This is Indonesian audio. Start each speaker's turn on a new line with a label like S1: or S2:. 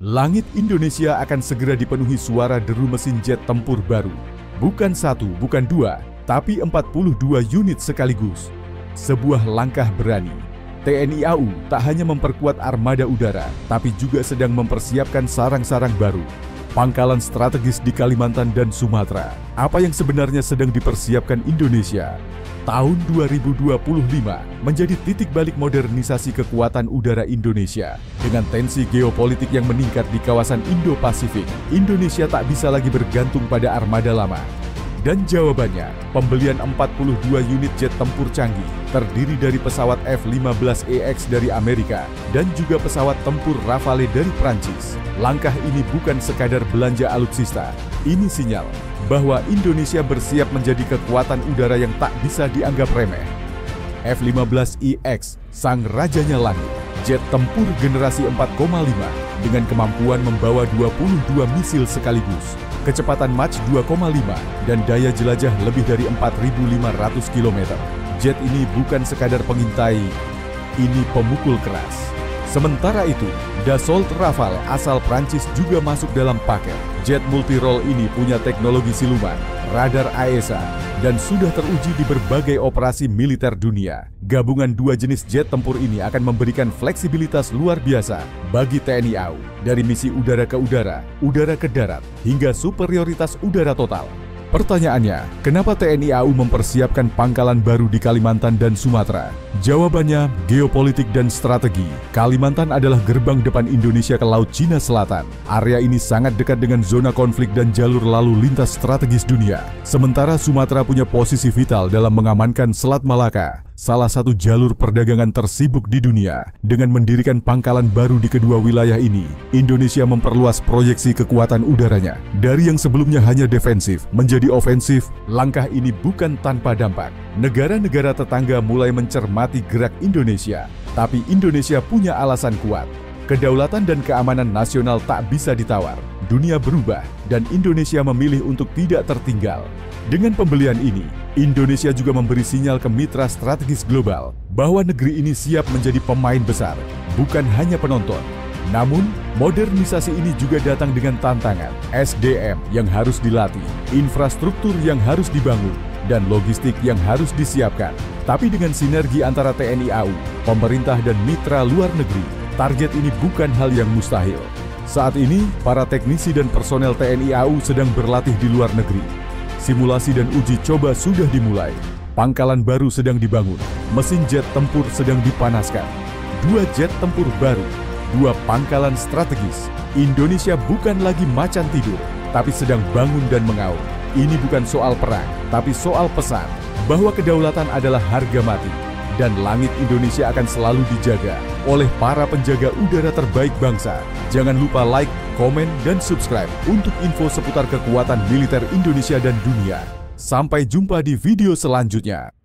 S1: Langit Indonesia akan segera dipenuhi suara deru mesin jet tempur baru. Bukan satu, bukan dua, tapi 42 unit sekaligus. Sebuah langkah berani. TNI AU tak hanya memperkuat armada udara, tapi juga sedang mempersiapkan sarang-sarang baru. Pangkalan strategis di Kalimantan dan Sumatera. Apa yang sebenarnya sedang dipersiapkan Indonesia? Tahun 2025 menjadi titik balik modernisasi kekuatan udara Indonesia. Dengan tensi geopolitik yang meningkat di kawasan Indo-Pasifik, Indonesia tak bisa lagi bergantung pada armada lama. Dan jawabannya, pembelian 42 unit jet tempur canggih, terdiri dari pesawat F-15EX dari Amerika, dan juga pesawat tempur Rafale dari Prancis. Langkah ini bukan sekadar belanja alutsista, ini sinyal bahwa Indonesia bersiap menjadi kekuatan udara yang tak bisa dianggap remeh. F-15EX, sang rajanya langit, jet tempur generasi 4,5 dengan kemampuan membawa 22 misil sekaligus, kecepatan Mach 2,5 dan daya jelajah lebih dari 4.500 km. Jet ini bukan sekadar pengintai, ini pemukul keras. Sementara itu, Dassault Rafale asal Prancis juga masuk dalam paket. Jet multirole ini punya teknologi siluman, radar AESA, dan sudah teruji di berbagai operasi militer dunia. Gabungan dua jenis jet tempur ini akan memberikan fleksibilitas luar biasa bagi TNI AU, dari misi udara ke darat, hingga superioritas udara total. Pertanyaannya, kenapa TNI AU mempersiapkan pangkalan baru di Kalimantan dan Sumatera? Jawabannya, geopolitik dan strategi. Kalimantan adalah gerbang depan Indonesia ke Laut Cina Selatan. Area ini sangat dekat dengan zona konflik dan jalur lalu lintas strategis dunia. Sementara Sumatera punya posisi vital dalam mengamankan Selat Malaka, salah satu jalur perdagangan tersibuk di dunia. Dengan mendirikan pangkalan baru di kedua wilayah ini, Indonesia memperluas proyeksi kekuatan udaranya. Dari yang sebelumnya hanya defensif menjadi ofensif, langkah ini bukan tanpa dampak. Negara-negara tetangga mulai mencermati gerak Indonesia, tapi Indonesia punya alasan kuat. Kedaulatan dan keamanan nasional tak bisa ditawar. Dunia berubah dan Indonesia memilih untuk tidak tertinggal. Dengan pembelian ini, Indonesia juga memberi sinyal ke mitra strategis global bahwa negeri ini siap menjadi pemain besar, bukan hanya penonton. Namun, modernisasi ini juga datang dengan tantangan, SDM yang harus dilatih, infrastruktur yang harus dibangun, dan logistik yang harus disiapkan. Tapi dengan sinergi antara TNI AU, pemerintah dan mitra luar negeri, target ini bukan hal yang mustahil. Saat ini, para teknisi dan personel TNI AU sedang berlatih di luar negeri. Simulasi dan uji coba sudah dimulai. Pangkalan baru sedang dibangun. Mesin jet tempur sedang dipanaskan. 2 jet tempur baru. 2 pangkalan strategis. Indonesia bukan lagi macan tidur, tapi sedang bangun dan mengaum. Ini bukan soal perang, tapi soal pesan bahwa kedaulatan adalah harga mati. Dan langit Indonesia akan selalu dijaga oleh para penjaga udara terbaik bangsa. Jangan lupa like, komen, dan subscribe untuk info seputar kekuatan militer Indonesia dan dunia. Sampai jumpa di video selanjutnya.